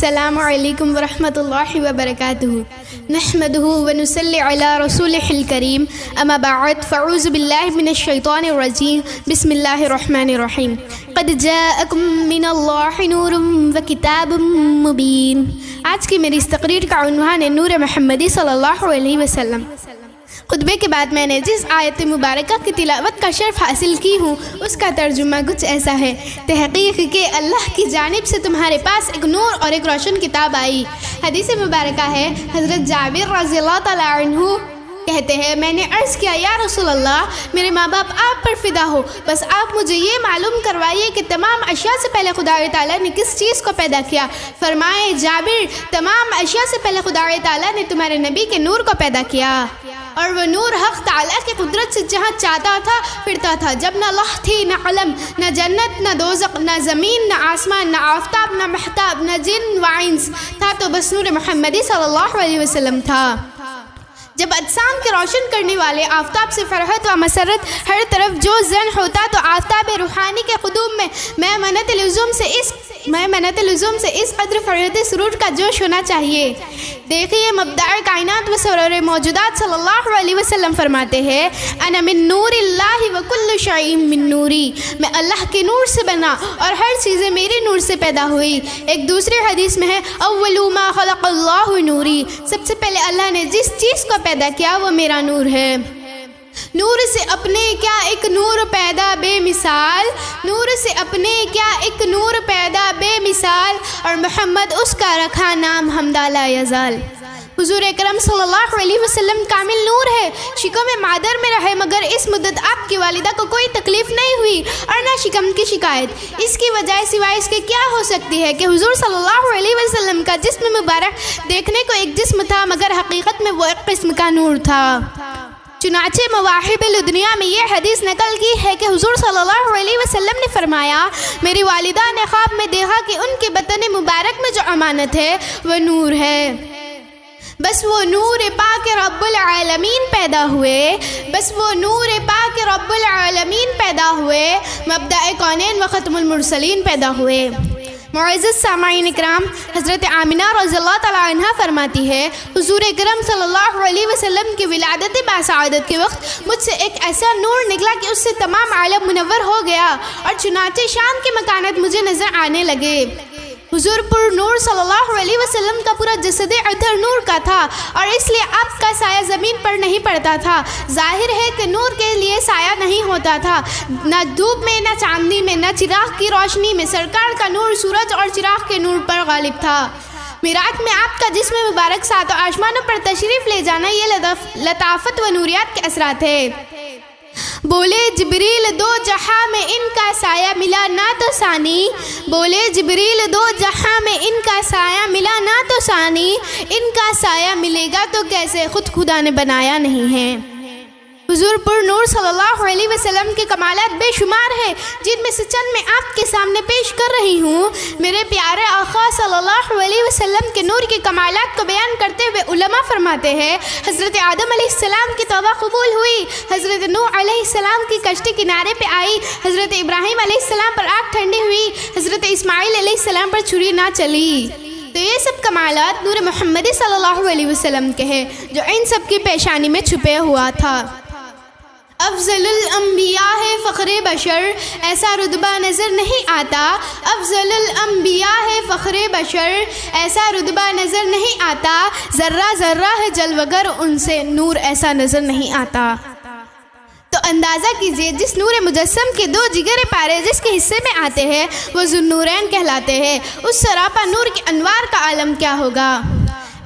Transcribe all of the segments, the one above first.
السلام علیکم ورحمۃ اللہ وبرکاتہ نحمدہ ونصلی علی رسولہ الکریم اما بعد فاعوذ باللہ من الشیطان الرجیم بسم اللہ الرحمن الرحیم قد جاءکم من اللہ نور وکتاب مبین۔ آج کی میری اس تقریر کا عنوان ہے نور محمدی صلی اللہ علیہ وسلم۔ خطبے کے بعد میں نے جس آیت مبارکہ کی تلاوت کا شرف حاصل کی ہوں اس کا ترجمہ کچھ ایسا ہے۔ تحقیق کہ اللہ کی جانب سے تمہارے پاس ایک نور اور ایک روشن کتاب آئی۔ حدیث مبارکہ ہے، حضرت جابر رضی اللہ تعالیٰ عنہ کہتے ہیں، میں نے عرض کیا یا رسول اللہ، میرے ماں باپ آپ پر فدا ہو، بس آپ مجھے یہ معلوم کروائیے کہ تمام اشیاء سے پہلے خدا تعالیٰ نے کس چیز کو پیدا کیا؟ فرمائے جابر، تمام اشیاء سے پہلے خدا تعالیٰ نے تمہارے نبی کے نور کو پیدا کیا، اور وہ نور حق تعالیٰ کی قدرت سے جہاں چاہتا تھا پھرتا تھا۔ جب نہ لوح تھی، نہ قلم، نہ جنت، نہ دوزخ، نہ زمین، نہ آسمان، نہ آفتاب، نہ محتاب، نہ جن و انس تھا، تو بس نور محمدی صلی اللہ علیہ وسلم تھا۔ جب اجسام کے روشن کرنے والے آفتاب سے فرحت و مسرت ہر طرف جو زن ہوتا، تو آفتاب روحانی کے قدوم میں میمنت لزوم سے اس قدر فرحت سرور کا جوش ہونا چاہیے۔ دیکھیے مبدع کائنات و سرور موجودات صلی اللہ علیہ وسلم فرماتے ہیں، انا من نور اللہ وکل شیء من نوری، میں اللہ کے نور سے بنا اور ہر چیزیں میرے نور سے پیدا ہوئی۔ ایک دوسری حدیث میں ہے، اول ما خلق اللہ نوری، سب سے پہلے اللہ نے جس چیز کو پیدا کیا وہ میرا نور ہے۔ نور سے اپنے کیا ایک نور پیدا بے مثال، نور سے اپنے کیا ایک نور پیدا بے مثال، اور محمد اس کا رکھا نام حمدہ لا یزال۔ حضور اکرم صلی اللہ علیہ وسلم کامل نور ہے، شکم مادر میں رہے مگر اس مدت آپ کی والدہ کو کوئی تکلیف نہیں ہوئی اور نہ شکم کی شکایت۔ اس کی وجہ سوائے اس کے کیا ہو سکتی ہے کہ حضور صلی اللہ علیہ وسلم کا جسم مبارک دیکھنے کو ایک جسم تھا مگر حقیقت میں وہ ایک قسم کا نور تھا۔ چنانچہ مواہب الدنیا میں یہ حدیث نقل کی ہے کہ حضور صلی اللہ علیہ وسلم نے فرمایا، میری والدہ نے خواب میں دیکھا کہ ان کے بدن مبارک میں جو امانت ہے وہ نور ہے، بس وہ نور پاک رب العالمین پیدا ہوئے، بس وہ نور پاک رب العالمین پیدا ہوئے، مبدأ کونین و ختم المرسلین پیدا ہوئے۔ معزز سامعین اکرام، حضرت آمنہ رضی اللہ تعالیٰ عنہ فرماتی ہے، حضور اکرم صلی اللہ علیہ وسلم کی ولادت باسعادت کے وقت مجھ سے ایک ایسا نور نکلا کہ اس سے تمام عالم منور ہو گیا، اور چنانچہ شان کی مکانت مجھے نظر آنے لگے۔ حضور پر نور صلی اللہ علیہ وسلم کا پورا جسد اطہر نور کا تھا، اور اس لیے آپ کا سایہ زمین پر نہیں پڑتا تھا۔ ظاہر ہے کہ نور کے لیے سایہ نہیں ہوتا تھا، نہ دھوپ میں، نہ چاندنی میں، نہ چراغ کی روشنی میں۔ سرکار کا نور سورج اور چراغ کے نور پر غالب تھا۔ معراج میں آپ کا جسم مبارک ساتوں آسمانوں پر تشریف لے جانا یہ لطافت و نوریات کے اثرات ہے۔ بولے جبریل دو جہاں میں ان کا سایہ ملا نہ تو ثانی، بولے جبریل دو جہاں میں ان کا سایہ ملا نہ تو ثانی، ان کا سایہ ملے گا تو کیسے، خود خدا نے بنایا نہیں ہے۔ حضور پر نور صلی اللہ علیہ وسلم کے کمالات بے شمار ہیں، جن میں سے چند میں آپ کے سامنے پیش کر رہی ہوں۔ میرے پیارے آقا صلی اللہ علیہ وسلم کے نور کے کمالات کو بیان کرتے ہوئے علماء فرماتے ہیں، حضرت آدم علیہ السلام کی توبہ قبول ہوئی، حضرت نوح علیہ السلام کی کشتی کنارے پہ آئی، حضرت ابراہیم علیہ السلام پر آگ ٹھنڈی ہوئی، حضرت اسماعیل علیہ السلام پر چھری نہ چلی۔ تو یہ سب کمالات نور محمدی صلی اللہ علیہ وسلم کے ہیں، جو ان سب کی پیشانی میں چھپے ہوا تھا۔ افضل الانبیاء ہے فخر بشر، ایسا رتبہ نظر نہیں آتا۔ افضل الانبیاء ہے فخر بشر، ایسا رتبہ نظر نہیں آتا۔ ذرہ ذرہ ہے جلوگر، ان سے نور ایسا نظر نہیں آتا۔ تو اندازہ کیجئے جس نور مجسم کے دو جگر پارے جس کے حصے میں آتے ہیں وہ ذوالنورین کہلاتے ہیں، اس سراپا نور کے انوار کا عالم کیا ہوگا؟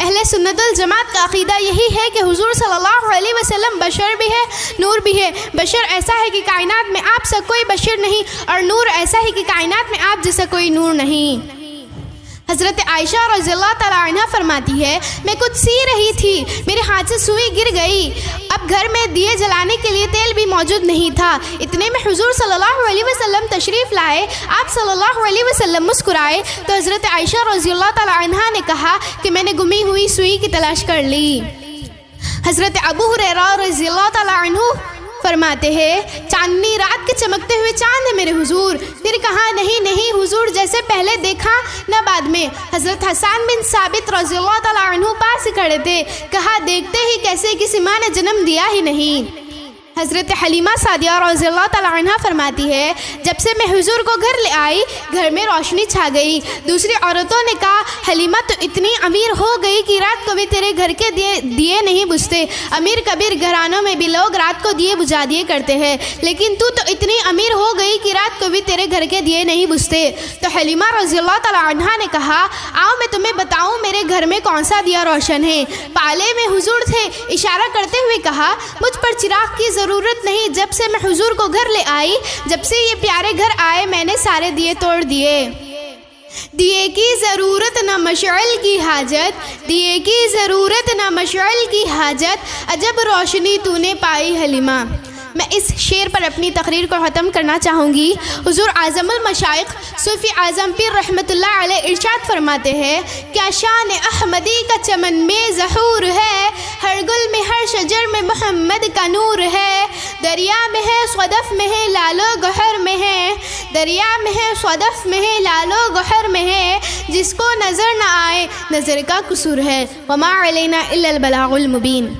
اہل سنت الجماعت کا عقیدہ یہی ہے کہ حضور صلی اللہ علیہ وسلم بشر بھی ہے، نور بھی ہے۔ بشر ایسا ہے کہ کائنات میں آپ سا کوئی بشر نہیں، اور نور ایسا ہے کہ کائنات میں آپ جیسا کوئی نور نہیں۔ حضرت عائشہ رضی اللہ تعالیٰ عنہ فرماتی ہے، میں کچھ سی رہی تھی، میرے ہاتھ سے سوئی گر گئی، اب گھر میں دیے جلانے کے لیے تیل بھی موجود نہیں تھا۔ اتنے میں حضور صلی اللہ علیہ وسلم تشریف لائے، آپ صلی اللہ علیہ وسلم مسکرائے، تو حضرت عائشہ رضی اللہ تعالیٰ عنہ نے کہا کہ میں نے گمی ہوئی سوئی کی تلاش کر لی۔ حضرت ابو ہریرہ رضی اللہ تعالیٰ عنہ فرماتے ہیں چاندنی رات کے چمکتے ہوئے چاند ہے میرے حضور. پھر کہا نہیں نہیں حضور، جیسے پہلے دیکھا نہ بعد میں. حضرت حسان بن ثابت رضی اللہ تعالیٰ عنہ پاس کھڑے تھے. کہا دیکھتے ہی کیسے کسی ماں نے جنم دیا ہی نہیں. حضرت حلیمہ سعدیہ رضی اللہ تعالیٰ عنہ فرماتی ہے جب سے میں حضور کو گھر لے آئی گھر میں روشنی چھا گئی. دوسری عورتوں نے کہا حلیمہ تو اتنی امیر ہو گئی کہ رات کو بھی تیرے گھر کے دیے نہیں بجھتے. امیر کبیر گھرانوں میں بھی لوگ رات کو دیے بجھا دیے کرتے ہیں، لیکن تو اتنی امیر ہو گئی کہ رات کو بھی تیرے گھر کے دیے نہیں بجھتے. تو حلیمہ رضی اللہ تعالیٰ عنہ نے کہا آؤ میں تمہیں بتاؤں میرے گھر میں کون سا دیا روشن ہے. پالے میں حضور تھے. اشارہ کرتے ہوئے کہا مجھ پر چراغ کی ضرورت نہیں. جب سے میں حضور کو گھر لے آئی، جب سے یہ پیارے گھر آئے، میں نے سارے دیے توڑ دیے. دیے کی ضرورت نہ مشعل کی حاجت، دیے کی ضرورت نہ مشعل کی حاجت، عجب روشنی تو نے پائی حلیمہ. میں اس شعر پر اپنی تقریر کو ختم کرنا چاہوں گی. حضور اعظم المشائخ صوفی اعظم پیر رحمۃ اللہ علیہ ارشاد فرماتے ہیں کیا شان احمدی کا چمن میں ظہور ہے، ہر گل میں ہر شجر میں محمد کا نور ہے. دریا میں ہے صدف میں ہے لالو گوہر میں ہے، دریا میں ہے صدف میں ہے لالو گوہر میں ہے، جس کو نظر نہ آئے نظر کا قصور ہے. وما علینا الا البلاغ المبین.